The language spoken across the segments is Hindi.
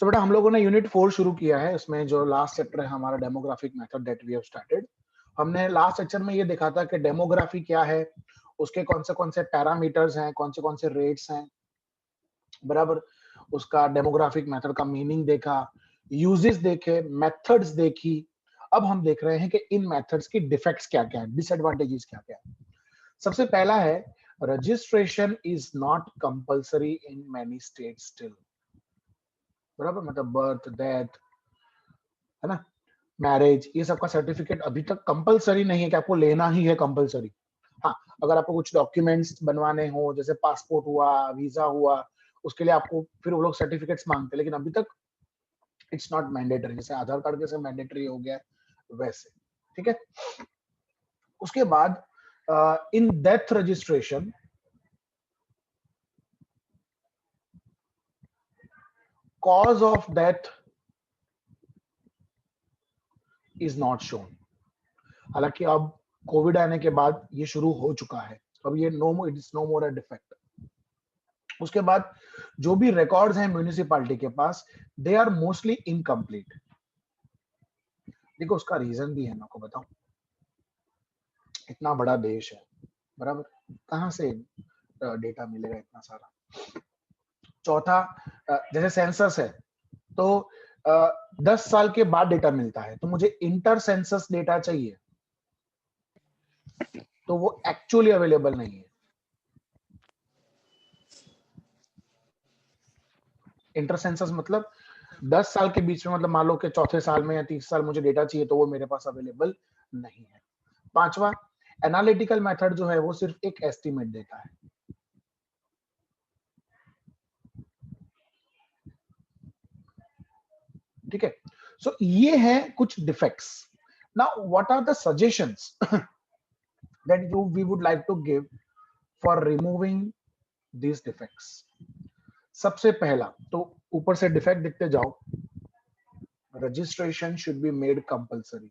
सो बेटा हम लोगों ने यूनिट 4 शुरू किया है। इसमें जो लास्ट चैप्टर है हमारा demographic method that we have started. हमने लास्ट लेक्चर में ये देखा था कि डेमोग्राफी क्या है, उसके कौन से पैरामीटर्स हैं, कौन से रेट्स हैं, बराबर। उसका डेमोग्राफिक मेथड का मीनिंग देखा, यूजेस देखे, मेथड्स देखी। अब हम देख रहे हैं कि इन मेथड्स की डिफेक्ट्स क्या क्या है, डिसएडवांटेजेस क्या क्या है। सबसे पहला है registration is not compulsory in many states still, बराबर। मतलब बर्थ, डेथ, है ना, मैरिज, ये सब का सर्टिफिकेट अभी तक कंपलसरी नहीं है कि आपको लेना ही है कंपलसरी। हाँ, अगर आपको कुछ डॉक्यूमेंट्स बनवाने हो, जैसे पासपोर्ट हुआ, वीजा हुआ, उसके लिए आपको फिर वो लोग सर्टिफिकेट्स मांगते हैं, लेकिन अभी तक इट्स नॉट मैंडेटरी। जैसे आधार कार्ड कैसे मैंडेटरी हो गया वैसे, ठीक है। उसके बाद in death registration cause of death is not shown. हालांकि अब कोविड आने के बाद ये शुरू हो चुका है, अब ये it is no more a defect. उसके बाद जो भी रिकॉर्ड्स हैं म्यूनिसिपैलिटी के पास, दे आर मोस्टली इनकम्प्लीट। देखो उसका रीजन भी है, मैं आपको बताऊं। इतना बड़ा देश है, बराबर, कहां से डेटा मिलेगा इतना सारा। चौथा, जैसे सेंसस है तो 10 साल के बाद डेटा मिलता है, तो मुझे इंटर सेंसस डेटा चाहिए, तो वो एक्चुअली अवेलेबल नहीं है। इंटर सेंसस मतलब 10 साल के बीच में, मतलब मान लो कि चौथे साल में या तीसरे साल मुझे डेटा चाहिए, तो वो मेरे पास अवेलेबल नहीं है। पांचवा, एनालिटिकल मेथड जो है वो सिर्फ एक एस्टिमेट देता है। ठीक है। सो ये है कुछ defects. Now what are the suggestions that we would like to give for removing these defects. सबसे पहला तो ऊपर से डिफेक्ट दिखते जाओ। Registration should be made compulsory,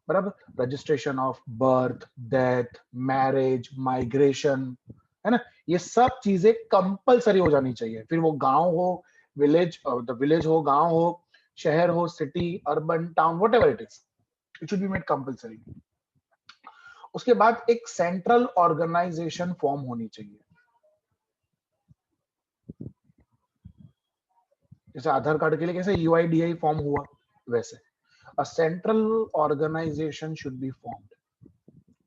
बराबर। Registration of birth, death, marriage, migration, है ना, ये सब चीजें कंपलसरी हो जानी चाहिए। फिर वो गांव हो, विलेज हो, गांव हो, शहर हो, city, urban, town, whatever it is, it should be made compulsory. उसके बाद एक सेंट्रल ऑर्गेनाइजेशन फॉर्म होनी चाहिए, जैसे आधार कार्ड के लिए कैसे यूआईडीआई फॉर्म हुआ, वैसे a central organization should be formed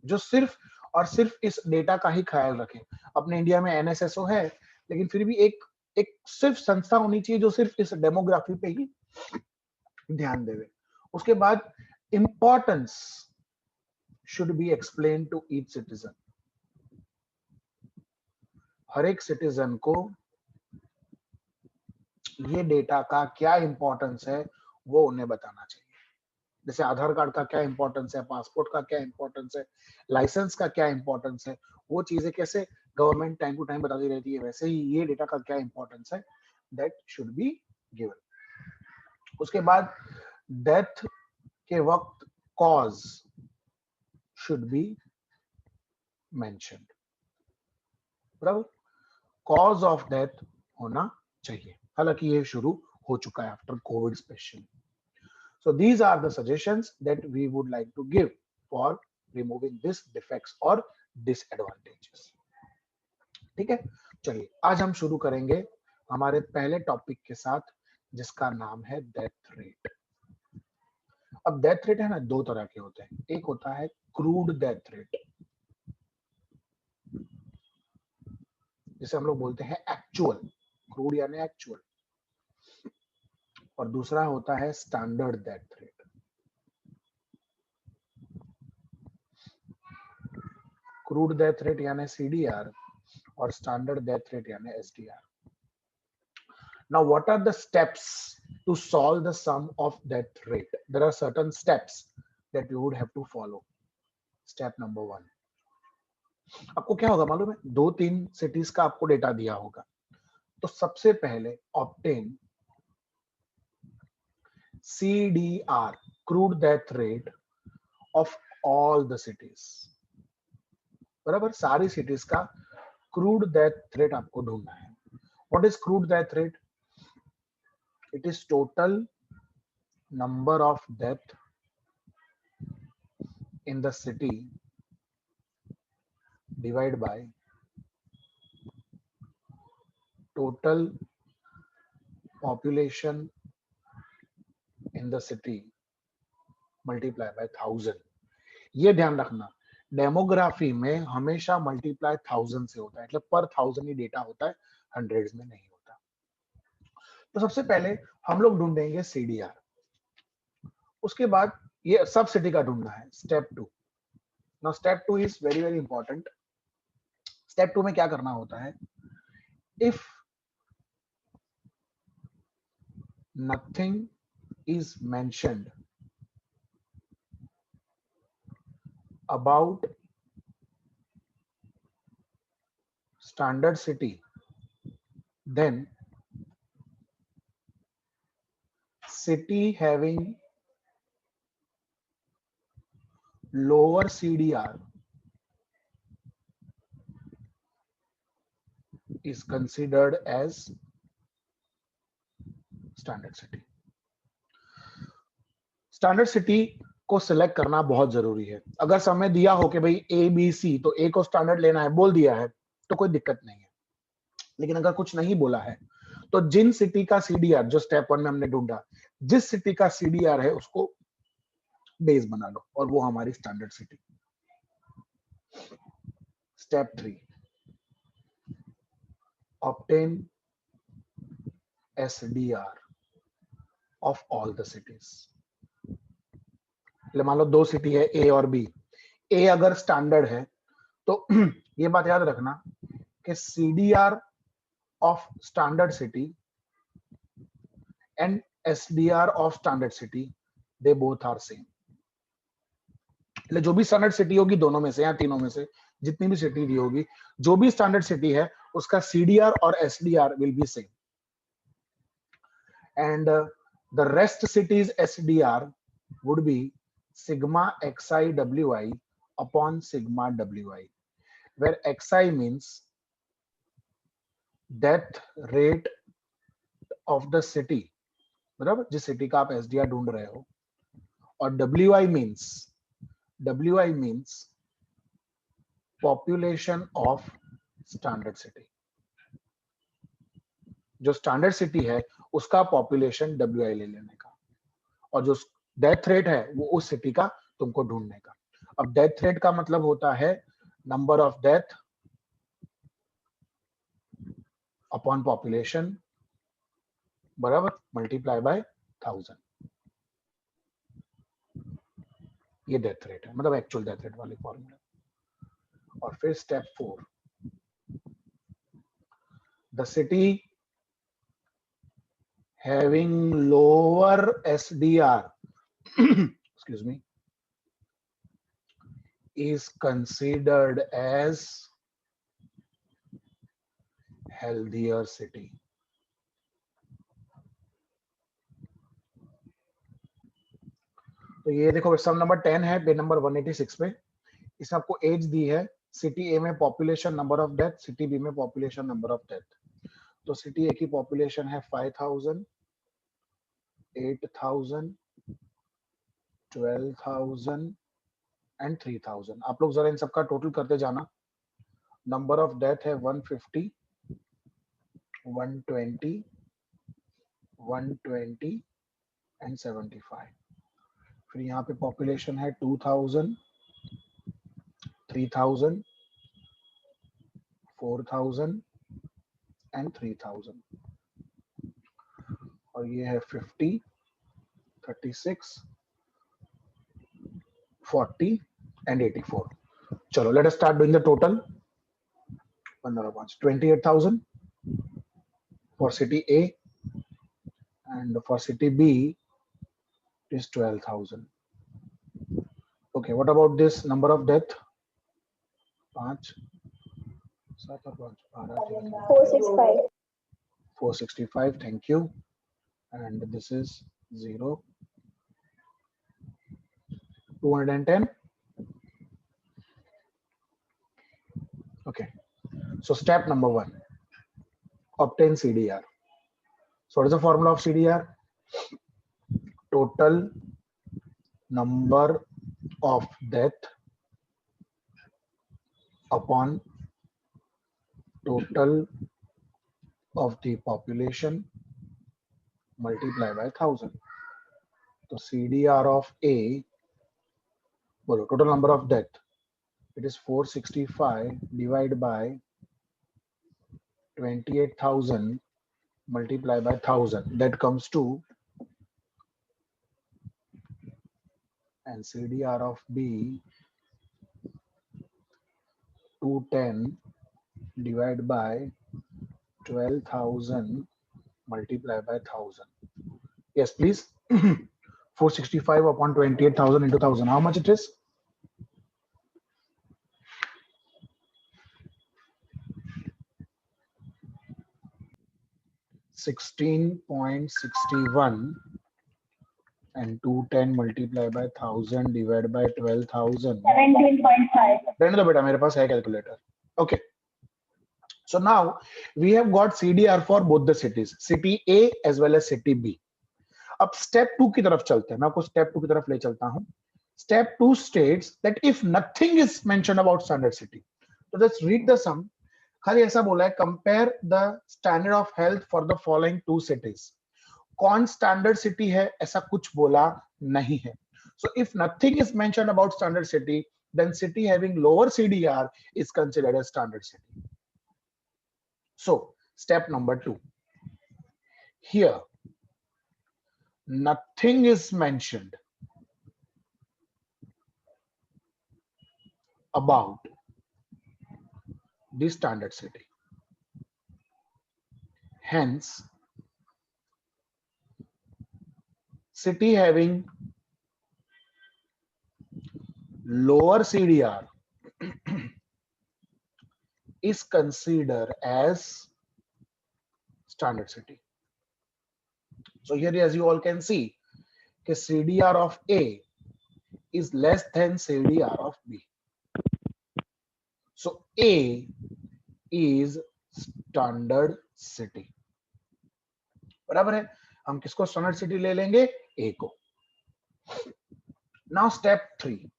जो सिर्फ और सिर्फ इस डेटा का ही ख्याल रखे। अपने इंडिया में एनएसएसओ है, लेकिन फिर भी एक एक सिर्फ संस्था होनी चाहिए जो सिर्फ इस डेमोग्राफी पे ही ध्यान देवे। उसके बाद importance should be explain to each citizen. हर एक सिटीजन को ये डेटा का क्या इंपॉर्टेंस है वो उन्हें बताना चाहिए। जैसे आधार कार्ड का क्या इंपॉर्टेंस है, पासपोर्ट का क्या इंपॉर्टेंस है, लाइसेंस का क्या इंपॉर्टेंस है, वो चीजें कैसे गवर्नमेंट टाइम टू टाइम बताती रहती है, वैसे ही ये डेटा का क्या इंपॉर्टेंस है, दैट शुड बी गिवन। उसके बाद डेथ के वक्त कॉज शुड बी मेंशन्ड, बराबर। कॉज ऑफ डेथ होना चाहिए, हालांकि ये शुरू हो चुका है after Covid specially. So these are the suggestions that we would like to give for removing these defects or disadvantages. ठीक है, चलिए आज हम शुरू करेंगे हमारे पहले टॉपिक के साथ, जिसका नाम है डेथ रेट। अब डेथ रेट है ना, दो तरह के होते हैं। एक होता है क्रूड डेथ रेट, जिसे हम लोग बोलते हैं एक्चुअल, क्रूड यानी एक्चुअल, और दूसरा होता है standard death rate. Crude death rate यानी सीडीआर और स्टैंडर्ड डेथ रेट यानी SDR. Now, what are the steps to solve the sum of death rate? There are certain steps that you would have to follow. Step number 1. आपको क्या होगा मालूम है? 2-3 cities का आपको डेटा दिया होगा। तो सबसे पहले obtain CDR, crude death rate of all the cities. बराबर, सारी cities का क्रूड डेथ रेट आपको ढूंढना है। What is crude death rate? It is total number of death in the city divided by total population in the city multiply by 1000. ये ध्यान रखना, डेमोग्राफी में हमेशा मल्टीप्लाई 1000 से होता है, मतलब पर 1000 ही डेटा होता है, हंड्रेड्स में नहीं होता। तो सबसे पहले हम लोग ढूंढेंगे सीडीआर, उसके बाद ये सब सिटी का ढूंढना है। Step 2, now step 2 is very very important. Step 2 में क्या करना होता है? If nothing is mentioned about standard city, then city having lower CDR is considered as standard city. Standard city को सिलेक्ट करना बहुत जरूरी है। अगर समय दिया हो कि भाई ए बी सी, तो ए को स्टैंडर्ड लेना है, बोल दिया है तो कोई दिक्कत नहीं है। लेकिन अगर कुछ नहीं बोला है तो जिन सिटी का सीडीआर, जो स्टेप 1 में हमने ढूंढा, जिस सिटी का सीडीआर है उसको बेस बना लो और वो हमारी standard city. Step 3, obtain SDR of all the cities. मान लो 2 सिटी है ए और बी। ए अगर स्टैंडर्ड है तो ये बात याद रखना कि CDR of standard city and SDR of standard city, they both are same. जो भी स्टैंडर्ड सिटी होगी दोनों में से या तीनों में से, जितनी भी सिटी दी होगी, जो भी स्टैंडर्ड सिटी है उसका सीडीआर और SDR will be same, and the rest cities SDR would be sigma xi wi upon sigma wi, where xi means death rate of the city, बराबर, जिस सिटी का आप एसडीआर ढूंढ रहे हो, और wi means population of standard city। जो स्टैंडर्ड सिटी है उसका पॉपुलेशन wi ले लेने का, और जो डेथ रेट है वो उस सिटी का तुमको ढूंढने का। अब डेथ रेट का मतलब होता है number of death upon population, बराबर, मल्टीप्लाई बाय 1000। ये डेथ रेट है, मतलब एक्चुअल डेथ रेट वाली फॉर्मूला। और फिर step 4, the city having lower SDR excuse me, is considered as healthier city। तो ये देखो सम नंबर 10 है, पेज नंबर 186 पे। इसमें आपको एज दी है, सिटी ए में population number of death, city B में पॉपुलेशन नंबर ऑफ डेथ। तो सिटी ए की पॉपुलेशन है 5000, 8000, 12000 एंड 3000। आप लोग जरा इन सबका टोटल करते जाना। नंबर ऑफ डेथ है 150, 120, 120 एंड 75। फिर यहाँ पे पॉपुलेशन है 2000, 3000, 4000 एंड 3000। और ये है 50, 36, 40 and 84। चलो let us start doing the total. 28,000 for city A, and for city B it is 12,000। Okay, what about this number of death? 5, 7 और 5, 465। 465, thank you। And this is 0, 210। Okay, so step number 1, obtain CDR. So what is the formula of CDR? Total number of death upon total of the population multiply by 1000. So CDR of A, well, total number of death, it is 465 divided by 28,000 multiply by 1000. That comes to, and CDR of B 210 divided by 12,000 multiply by 1000. Yes, please. 465 upon 28,000 into 1000. How much it is? $16.61 and 210 multiply by 1000 divided by 12,000. 17.5. रहने दो बेटा, मेरे पास है calculator. Okay. So now we have got CDR for both the cities, city A as well as city B. अब step 2 की तरफ चलते हैं. मैं आपको step 2 की तरफ ले चलता हूं. Step 2 states that if nothing is mentioned about standard city, so let's read the sum. खाली ऐसा बोला है, compare the standard of health for the following two cities. कौन standard city है ऐसा कुछ बोला नहीं है. So if nothing is mentioned about standard city, then city having lower CDR is considered as standard city. So step number 2. Here nothing is mentioned about the standard city. Hence, city having lower CDR is considered as standard city. So here, as you all can see, the CDR of A is less than CDR of B. So A is standard city. बराबर है. हम किसको standard city ले लेंगे? A को. Now step 3.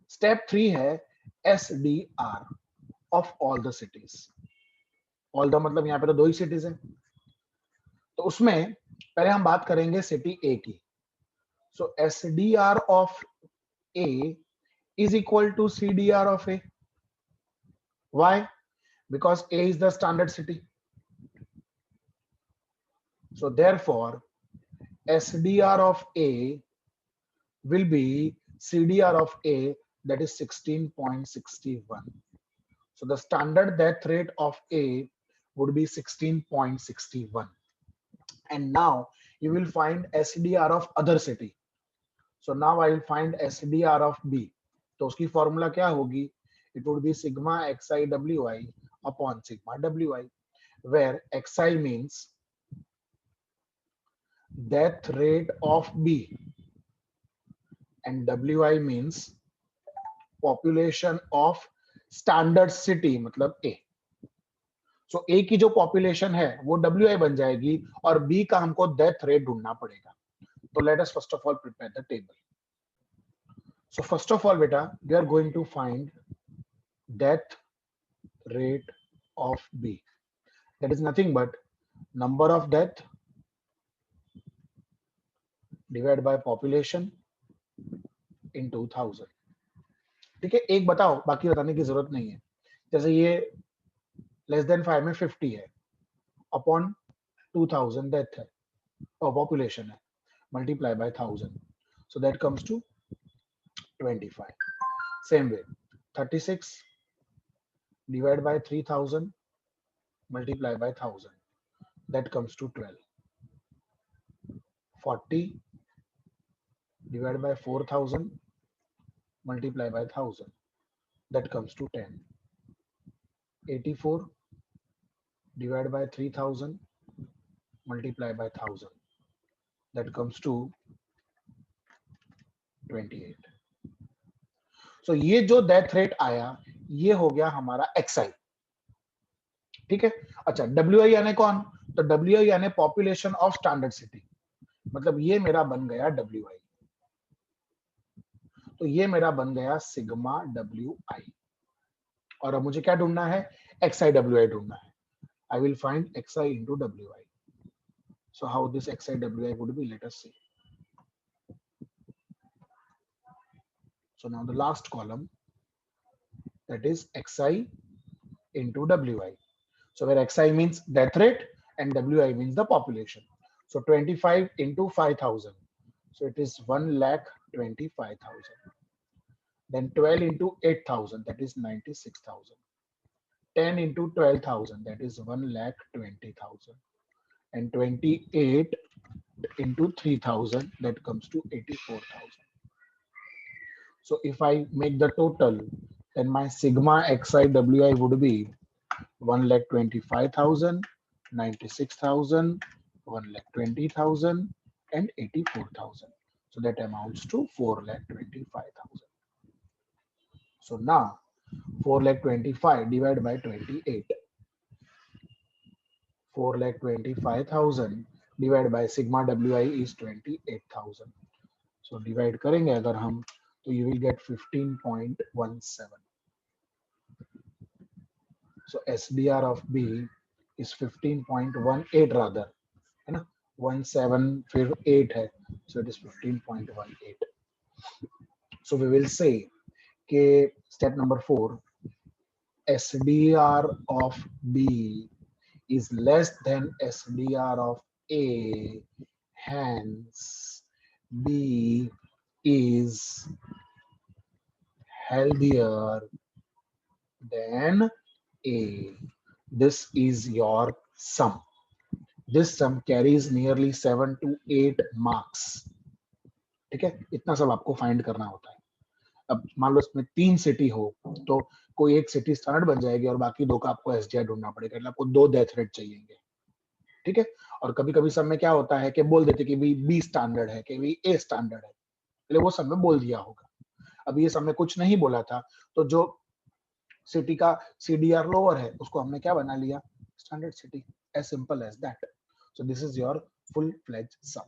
Step 3 है SDR of all the cities. All the मतलब यहाँ पे तो 2 ही cities हैं. तो उसमें पहले हम बात करेंगे सिटी A की. So SDR of A is equal to CDR of A. Why? Because A is the standard city. So therefore, SDR of A will be CDR of A, that is 16.61. So the standard death rate of A would be 16.61. And now you will find SDR of other city. So now I will find SDR of B. तो उसकी फॉर्मूला क्या होगी? It would be sigma xi wi upon sigma wi, where xi means death rate of B and wi means population of standard city, मतलब A. So A की जो population है वो wi बन जाएगी और B का हमको death rate ढूंढना पड़ेगा. So let us first of all prepare the table. So first of all, beta, we are going to find death rate of B. That is nothing but number of death divided by population into 1000. ठीक है, एक बताओ, बाकी बताने की जरूरत नहीं है. जैसे ये लेस देन 5 में 50 है अपॉन 2000 डेथ है और पॉपुलेशन है, multiply by 1000. So that comes to 25. Same way, 36 divided by 3000 multiply by 1000. That comes to 12. 40 divided by 4000 multiply by 1000. That comes to 10. 84 divided by 3000 multiply by 1000. That comes to 28. So ये जो डेथ रेट आया ये हो गया हमारा XI. ठीक है। अच्छा, WI यानी कौन? तो WI यानी पॉपुलेशन ऑफ स्टैंडर्ड सिटी, मतलब ये मेरा बन गया WI, तो ये मेरा बन गया सिग्मा WI। और अब मुझे क्या ढूंढना है? XI WI ढूंढना है। I will find XI into WI. So how this XI WI would be, let us see. So now the last column, that is XI into WI. So where XI means death rate and WI means the population. So 25 into 5,000. So it is 1,25,000. Then 12 into 8,000, that is 96,000. 10 into 12,000, that is 1,20,000. And 28 into 3,000, that comes to 84,000. So if I make the total, then my sigma XI WI would be 1,25,000, 96,000, 1,20,000, and 84,000. So that amounts to 4,25,000. So now 4,25,000 divided by 28. 4,25,000 divided by sigma WI is 28,000. So divide करेंगे अगर हम, तो you will get 15.17. So SDR of B is 15.18 rather, है ना? 17 फिर 8 है, so it is 15.18. So we will say कि step number 4, SDR of B is less than SDR of A, hence B is healthier than A. This is your sum. This sum carries nearly 7 to 8 marks. ठीक है, इतना सब आपको फाइंड करना होता है। अब मान लो इसमें 3 सिटी हो, तो कोई एक सिटी स्टैंडर्ड बन जाएगी और बाकी 2 का आपको एसडीआर ढूंढना पड़ेगा, मतलब आपको 2 डेथ रेट चाहिए। ठीक है, और कभी कभी सब में क्या होता है कि बोल देते कि भाई बी स्टैंडर्ड है, कि भाई ए स्टैंडर्ड है, पहले वो सब में बोल दिया होगा। अब ये सब में कुछ नहीं बोला था, तो जो सिटी का सीडीआर लोअर है उसको हमने क्या बना लिया? Standard city, as simple as that. So this is your full fledged some.